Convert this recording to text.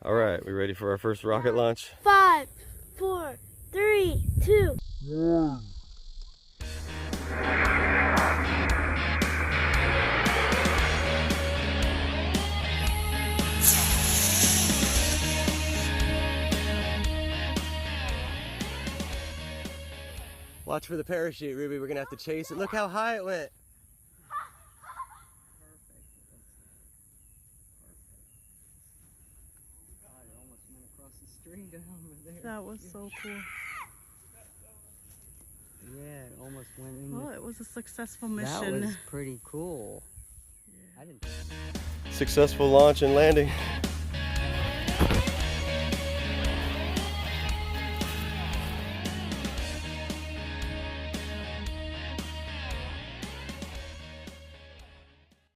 All right, we ready for our first rocket launch? 5, 4, 3, 2. Watch for the parachute, Ruby. We're gonna have to chase it. Look how high it went. That was so cool. Yeah, it almost went in. Oh, it was a successful That mission. was pretty cool. I didn't. Successful launch and landing.